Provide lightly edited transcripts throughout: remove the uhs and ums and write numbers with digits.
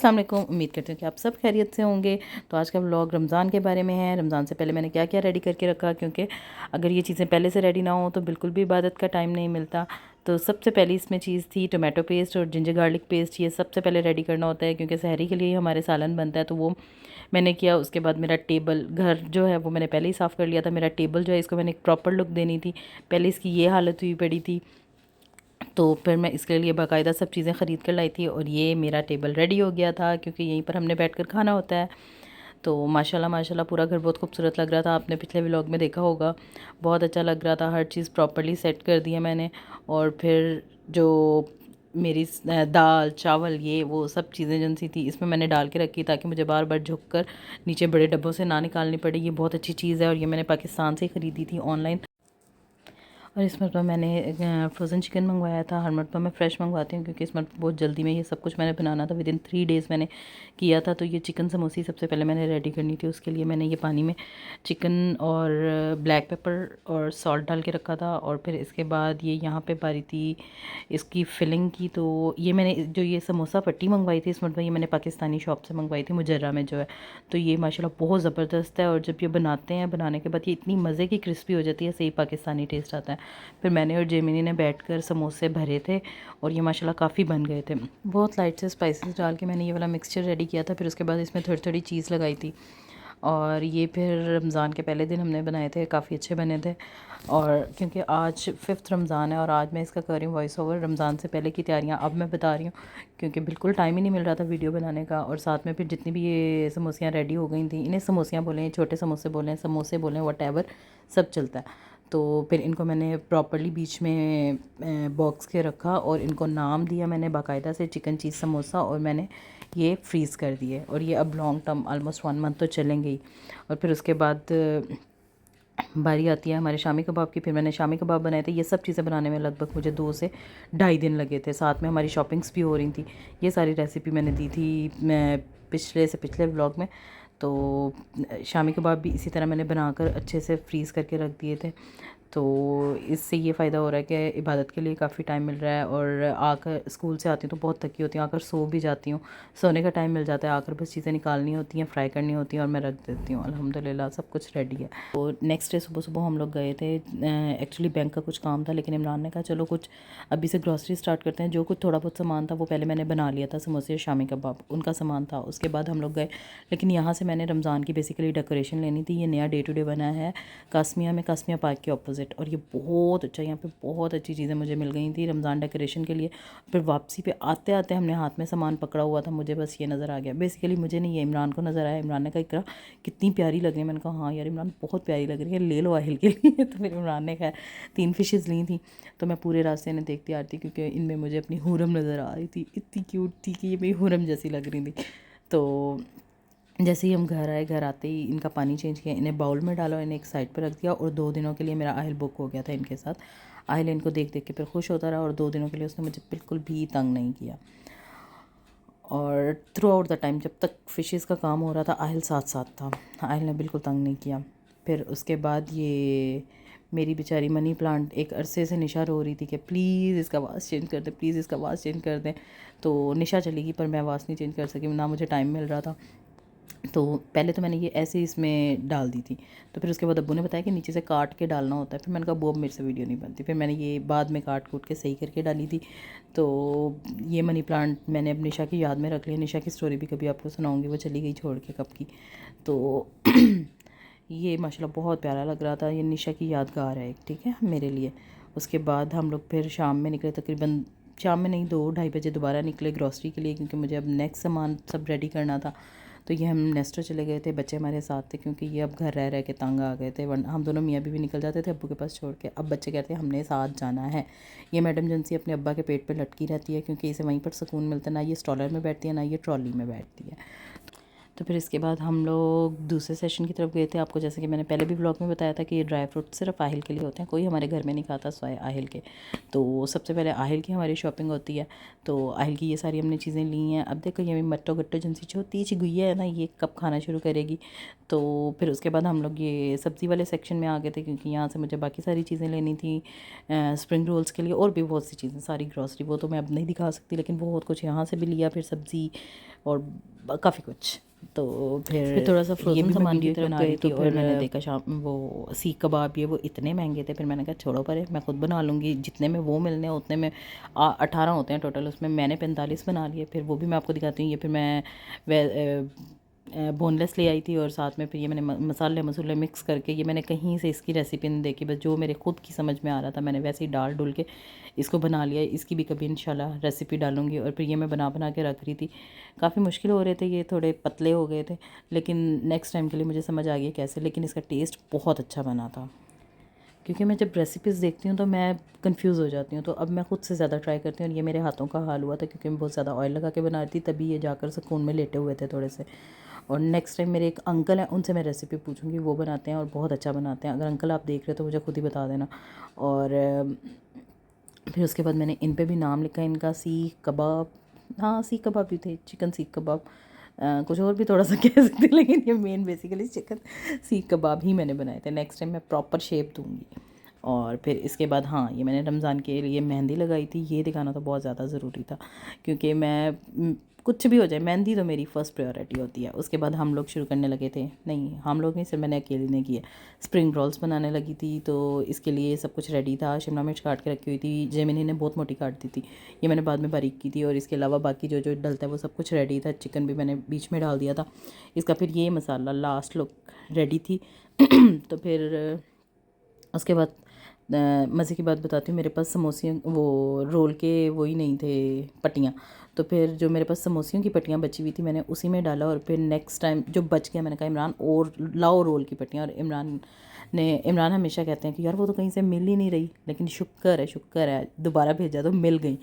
अस्सलाम वालेकुम। उम्मीद करती हूँ कि आप सब खैरियत से होंगे। तो आज का व्लॉग रमज़ान के बारे में है। रमज़ान से पहले मैंने क्या क्या रेडी करके रखा, क्योंकि अगर ये चीज़ें पहले से रेडी ना हो तो बिल्कुल भी इबादत का टाइम नहीं मिलता। तो सबसे पहली इसमें चीज़ थी टोमेटो पेस्ट और जिंजर गार्लिक पेस्ट। ये सबसे पहले रेडी करना होता है, क्योंकि सहरी के लिए हमारे सालन बनता है, तो वो मैंने किया। उसके बाद मेरा टेबल, घर जो है वो मैंने पहले ही साफ़ कर लिया था। मेरा टेबल जो है इसको मैंने एक प्रॉपर लुक देनी थी, पहले इसकी ये हालत हुई पड़ी थी। तो फिर मैं इसके लिए बाकायदा सब चीज़ें ख़रीद कर लाई थी और ये मेरा टेबल रेडी हो गया था, क्योंकि यहीं पर हमने बैठकर खाना होता है। तो माशाल्लाह माशाल्लाह पूरा घर बहुत खूबसूरत लग रहा था। आपने पिछले व्लॉग में देखा होगा, बहुत अच्छा लग रहा था। हर चीज़ प्रॉपर्ली सेट कर दिया मैंने। और फिर जो मेरी दाल चावल ये वो सब चीज़ें जन सी थी इसमें मैंने डाल के रखी, ताकि मुझे बार बार झुक कर नीचे बड़े डब्बों से ना निकालनी पड़े। ये बहुत अच्छी चीज़ है और ये मैंने पाकिस्तान से ही ख़रीदी थी ऑनलाइन। और इस मरतबा मैंने फ्रोज़न चिकन मंगवाया था। हर मरतबा मैं फ़्रेश मंगवाती हूँ, क्योंकि इस मरतबा बहुत जल्दी में ये सब कुछ मैंने बनाना था। विदिन 3 डेज़ मैंने किया था। तो ये चिकन समोसी सबसे पहले मैंने रेडी करनी थी। उसके लिए मैंने ये पानी में चिकन और ब्लैक पेपर और सॉल्ट डाल के रखा था। और फिर इसके बाद ये यहाँ पे बारी थी इसकी फ़िलिंग की। तो ये मैंने जो ये समोसा पट्टी मंगवाई थी इस मरतबा, ये मैंने पाकिस्तानी शॉप से मंगवाई थी, मुजर्रा में जो है। तो ये माशाल्लाह बहुत ज़बरदस्त है। और जब ये बनाते हैं, बनाने के बाद ये इतनी मज़े की क्रिस्पी हो जाती है, सही पाकिस्तानी टेस्ट आता है। फिर मैंने और जेमिनी ने बैठकर समोसे भरे थे और ये माशाल्लाह काफ़ी बन गए थे। बहुत लाइट से स्पाइसेस डाल के मैंने ये वाला मिक्सचर रेडी किया था। फिर उसके बाद इसमें थोड़ी थोड़ी चीज़ लगाई थी। और ये फिर रमज़ान के पहले दिन हमने बनाए थे, काफ़ी अच्छे बने थे। और क्योंकि आज 5th रमज़ान है और आज मैं इसका कर रही हूँ वॉइस ओवर। रमज़ान से पहले की तैयारियाँ अब मैं बता रही हूँ, क्योंकि बिल्कुल टाइम ही नहीं मिल रहा था वीडियो बनाने का। और साथ में फिर जितनी भी ये समोसियाँ रेडी हो गई थी, इन्हें समोसियाँ बोलें, छोटे समोसे बोलें, समोसे बोलें, वटेवर सब चलता है। तो फिर इनको मैंने प्रॉपर्ली बीच में बॉक्स के रखा और इनको नाम दिया मैंने बाकायदा से, चिकन चीज़ समोसा। और मैंने ये फ्रीज़ कर दिए और ये अब लॉन्ग टर्म ऑलमोस्ट 1 मंथ तो चलेंगे ही। और फिर उसके बाद बारी आती है हमारे शामी कबाब की। फिर मैंने शामी कबाब बनाए थे। ये सब चीज़ें बनाने में लगभग मुझे 2 से ढाई दिन लगे थे। साथ में हमारी शॉपिंग्स भी हो रही थी। ये सारी रेसिपी मैंने दी थी मैं पिछले से पिछले व्लॉग में। तो शामी कबाब भी इसी तरह मैंने बनाकर अच्छे से फ्रीज़ करके रख दिए थे। तो इससे ये फ़ायदा हो रहा है कि इबादत के लिए काफ़ी टाइम मिल रहा है। और आकर स्कूल से आती हूँ तो बहुत थकी होती हूँ, आकर सो भी जाती हूँ, सोने का टाइम मिल जाता है। आकर बस चीज़ें निकालनी होती हैं, फ्राई करनी होती हैं और मैं रख देती हूँ। अल्हम्दुलिल्लाह सब कुछ रेडी है। तो नेक्स्ट डे सुबह सुबह हम लोग गए थे। एक्चुअली बैंक का कुछ काम था, लेकिन इमरान ने कहा चलो कुछ अभी से ग्रॉसरी स्टार्ट करते हैं। जो कुछ थोड़ा बहुत सामान था वो पहले मैंने बना लिया था, समोसे शामी कबाब उनका सामान था। उसके बाद हम लोग गए, लेकिन यहाँ से मैंने रमज़ान की बेसिकली डेकोरेशन लेनी थी। ये नया डे टू डे बना है कासमिया में, कासमिया पार्क के ऑपोजिट। और ये बहुत अच्छा, यहाँ पे बहुत अच्छी चीज़ें मुझे मिल गई थी रमज़ान डेकोरेशन के लिए। फिर वापसी पे आते आते हमने हाथ में सामान पकड़ा हुआ था, मुझे बस ये नज़र आ गया। बेसिकली मुझे नहीं, ये इमरान को नज़र आया। इमरान ने कहा इकरा कितनी प्यारी लग रही है। मैंने कहा हाँ यार इमरान बहुत प्यारी लग रही है, ले लो आहिल के लिए। तो फिर इमरान ने खैर 3 फिशेज़ ली थी। तो मैं पूरे रास्ते इन्हें देखती आ रही थी, क्योंकि इनमें मुझे अपनी हुरम नज़र आ रही थी। इतनी क्यूट थी कि ये मेरी हुरम जैसी लग रही थी। तो जैसे ही हम घर आए, घर आते ही इनका पानी चेंज किया, इन्हें बाउल में डाला, इन्हें एक साइड पर रख दिया। और 2 दिनों के लिए मेरा आहिल बुक हो गया था इनके साथ। आहिल इनको देख देख के फिर खुश होता रहा और 2 दिनों के लिए उसने मुझे बिल्कुल भी तंग नहीं किया। और थ्रू आउट द टाइम जब तक फ़िशेज़ का काम हो रहा था आहिल साथ साथ था, आहिल ने बिल्कुल तंग नहीं किया। फिर उसके बाद ये मेरी बेचारी मनी प्लांट एक अरसे से निशा रो रही थी कि प्लीज़ इसका वास चेंज कर दें, प्लीज़ इसका वास चेंज कर दें। तो निशा चली गई, पर मैं वास नहीं चेंज कर सकी, ना मुझे टाइम मिल रहा था। तो पहले तो मैंने ये ऐसे ही इसमें डाल दी थी। तो फिर उसके बाद अब्बू ने बताया कि नीचे से काट के डालना होता है। फिर मैंने कहा अब्बू अब मेरे से वीडियो नहीं बनती। फिर मैंने ये बाद में काट कूट के सही करके डाली थी। तो ये मनी प्लांट मैंने अब निशा की याद में रख लिया। निशा की स्टोरी भी कभी आपको सुनाऊंगी, वो चली गई छोड़ के कब की। तो ये माशाल्लाह बहुत प्यारा लग रहा था। ये निशा की यादगार है एक, ठीक है मेरे लिए। उसके बाद हम लोग फिर शाम में निकले, तकरीबन शाम में नहीं 2-2:30 बजे दोबारा निकले ग्रॉसरी के लिए, क्योंकि मुझे अब नेक्स्ट सामान सब रेडी करना था। तो ये हम नेस्टो चले गए थे, बच्चे हमारे साथ थे, क्योंकि ये अब घर रह रह के तंग आ गए थे। वरना हम दोनों मियाँ बीवी निकल जाते थे अब्बू के पास छोड़ के। अब बच्चे कहते हैं हमने साथ जाना है। ये मैडम जंसी अपने अब्बा के पेट पे लटकी रहती है, क्योंकि इसे वहीं पर सुकून मिलता है। ना ये स्ट्रॉलर में बैठती है, ना ये ट्रॉली में बैठती है। तो फिर इसके बाद हम लोग दूसरे सेशन की तरफ गए थे। आपको जैसे कि मैंने पहले भी ब्लॉग में बताया था कि ये ड्राई फ्रूट सिर्फ आहिल के लिए होते हैं, कोई हमारे घर में नहीं खाता स्वाय आहिल के। तो सबसे पहले आहिल की हमारी शॉपिंग होती है। तो आहिल की ये सारी हमने चीज़ें ली हैं। अब देखो ये मट्टो गट्टो जिनसी छोटी सी गुइया है ना, ये कब खाना शुरू करेगी। तो फिर उसके बाद हम लोग ये सब्ज़ी वाले सेक्शन में आ गए थे, क्योंकि यहाँ से मुझे बाकी सारी चीज़ें लेनी थी स्प्रिंग रोल्स के लिए, और भी बहुत सी चीज़ें, सारी ग्रॉसरी वो तो मैं अब नहीं दिखा सकती, लेकिन बहुत कुछ यहाँ से भी लिया, फिर सब्ज़ी और काफ़ी कुछ। तो फिर थोड़ा सा ये फ्रोज़न भी सामान मैं की वीडियो तरफ बना गए रही तो थी, और फिर मैंने देखा शाम वो सीख कबाब ये वो इतने महंगे थे। फिर मैंने कहा छोड़ो परे, मैं खुद बना लूँगी, जितने में वो मिलने हैं उतने में 18 होते हैं टोटल, उसमें मैंने 45 बना लिए। फिर वो भी मैं आपको दिखाती हूँ। ये फिर मैं बोनलेस ले आई थी, और साथ में फिर ये मैंने मसाले मसूले मिक्स करके, ये मैंने कहीं से इसकी रेसिपी नहीं देखी, बस जो मेरे खुद की समझ में आ रहा था मैंने वैसे ही डाल डुल के इसको बना लिया। इसकी भी कभी इंशाल्लाह रेसिपी डालूंगी। और फिर ये मैं बना बना के रख रही थी। काफ़ी मुश्किल हो रहे थे, ये थोड़े पतले हो गए थे, लेकिन नेक्स्ट टाइम के लिए मुझे समझ आ गई कैसे। लेकिन इसका टेस्ट बहुत अच्छा बना था, क्योंकि मैं जब रेसिपीज़ देखती हूँ तो मैं कंफ्यूज हो जाती हूँ। तो अब मैं खुद से ज़्यादा ट्राई करती हूँ, और ये मेरे हाथों का हाल हुआ था, क्योंकि मैं बहुत ज़्यादा ऑयल लगा के बना रही थी, तभी ये जाकर सुकून में लेटे हुए थे थोड़े से। और नेक्स्ट टाइम मेरे एक अंकल हैं, उनसे मैं रेसिपी पूछूंगी, वो बनाते हैं और बहुत अच्छा बनाते हैं। अगर अंकल आप देख रहे हो तो मुझे खुद ही बता देना। और फिर उसके बाद मैंने इन पे भी नाम लिखा, इनका सीख कबाब, हाँ सीख कबाब भी थे, चिकन सीख कबाब, कुछ और भी थोड़ा सा कह सकते हैं, लेकिन ये मेन बेसिकली चिकन सीख कबाब ही मैंने बनाए थे। नेक्स्ट टाइम मैं प्रॉपर शेप दूँगी। और फिर इसके बाद हाँ, ये मैंने रमज़ान के लिए मेहंदी लगाई थी, ये दिखाना तो बहुत ज़्यादा ज़रूरी था, क्योंकि मैं कुछ भी हो जाए मेहंदी तो मेरी फ़र्स्ट प्रायोरिटी होती है। उसके बाद हम लोग शुरू करने लगे थे, नहीं हम लोग नहीं, सिर्फ मैंने अकेले ने किया, स्प्रिंग रोल्स बनाने लगी थी। तो इसके लिए सब कुछ रेडी था, शिमला मिर्च काट के रखी हुई थी, जेमिनी ने बहुत मोटी काट दी थी, ये मैंने बाद में बारीक की थी। और इसके अलावा बाकी जो जो डलता है वो सब कुछ रेडी था, चिकन भी मैंने बीच में डाल दिया था इसका। फिर ये मसाला लास्ट लुक रेडी थी। तो फिर उसके बाद मज़े की बात बताती हूँ, मेरे पास समोसियों वो रोल के वही नहीं थे पट्टियाँ। तो फिर जो मेरे पास समोसियों की पट्टियाँ बची हुई थी मैंने उसी में डाला। और फिर नेक्स्ट टाइम जो बच गया मैंने कहा इमरान और लाओ रोल की पट्टियाँ। और इमरान हमेशा कहते हैं कि यार वो तो कहीं से मिल ही नहीं रही, लेकिन शुक्र है दोबारा भेजा तो मिल गई।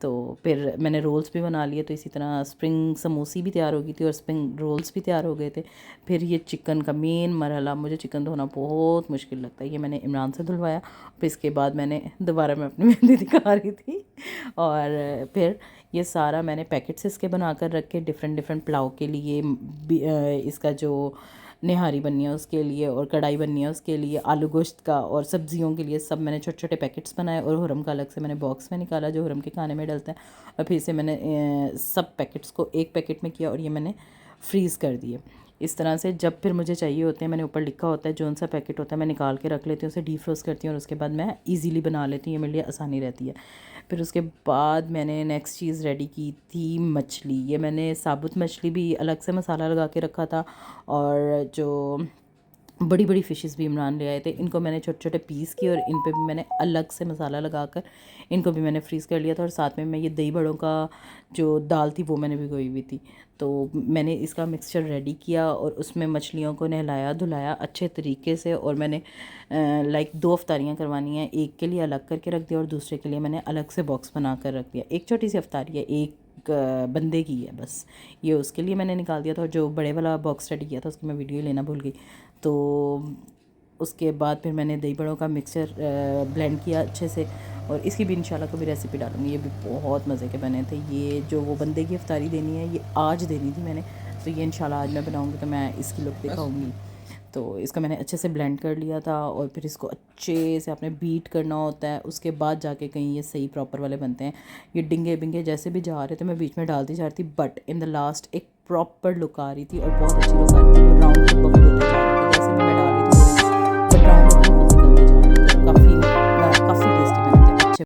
तो फिर मैंने रोल्स भी बना लिए। तो इसी तरह स्प्रिंग समोसी भी तैयार हो गई थी और स्प्रिंग रोल्स भी तैयार हो गए थे। फिर ये चिकन का मेन मरहला, मुझे चिकन धोना बहुत मुश्किल लगता है, ये मैंने इमरान से धुलवाया। फिर इसके बाद मैंने दोबारा मैं अपनी मेहंदी दिखा रही थी। और फिर ये सारा मैंने पैकेट्स इसके बना कर रखे, डिफरेंट डिफरेंट पुलाव के लिए, इसका जो निहारी बननी है उसके लिए, और कढ़ाई बननी है उसके लिए, आलू गोश्त का, और सब्जियों के लिए सब मैंने छोटे छोटे पैकेट्स बनाए। और हुरम का अलग से मैंने बॉक्स में निकाला जो हुरम के खाने में डलता है। और फिर से मैंने सब पैकेट्स को एक पैकेट में किया, और ये मैंने फ्रीज़ कर दिए। इस तरह से जब फिर मुझे चाहिए होते हैं, मैंने ऊपर लिखा होता है जो सा पैकेट होता है मैं निकाल के रख लेती हूँ, उसे डीफ्रोस्ट करती हूँ, और उसके बाद मैं इजीली बना लेती हूँ, ये मेरे लिए आसानी रहती है। फिर उसके बाद मैंने नेक्स्ट चीज़ रेडी की थी मछली। ये मैंने साबुत मछली भी अलग से मसाला लगा के रखा था, और जो बड़ी बड़ी फ़िशेस भी इमरान ले आए थे, इनको मैंने छोटे छोटे पीस किए, और इन पे भी मैंने अलग से मसाला लगाकर इनको भी मैंने फ्रीज़ कर लिया था। और साथ में मैं ये दही बड़ों का जो दाल थी वो मैंने भिगोई हुई थी। तो मैंने इसका मिक्सचर रेडी किया, और उसमें मछलियों को नहलाया धुलाया अच्छे तरीके से। और मैंने लाइक 2 अफ्तारियाँ करवानी है, एक के लिए अलग करके रख दिया और दूसरे के लिए मैंने अलग से बॉक्स बना कर रख दिया। एक छोटी सी अफ्तारी है, एक बंदे की है बस, ये उसके लिए मैंने निकाल दिया था। और जो बड़े वाला बॉक्स रेडी किया था उसकी मैं वीडियो लेना भूल गई। तो उसके बाद फिर मैंने दही बड़ों का मिक्सचर ब्लेंड किया अच्छे से, और इसकी भी इंशाल्लाह कभी रेसिपी डालूंगी। ये भी बहुत मज़े के बने थे। ये जो वो बंदे की इफ्तारी देनी है ये आज देनी थी मैंने, तो ये इंशाल्लाह आज मैं बनाऊंगी, तो मैं इसकी लुक दिखाऊंगी। तो इसका मैंने अच्छे से ब्लेंड कर लिया था, और फिर इसको अच्छे से आपने बीट करना होता है, उसके बाद जाके कहीं ये सही प्रॉपर वाले बनते हैं। ये डिंगे बिंगे जैसे भी जा रहे थे मैं बीच में डालती जा रही थी, बट इन द लास्ट एक प्रॉपर लुक आ रही थी, और बहुत अच्छी लुक आ रही थी, और राउंड बहुत होते जा रहे थे।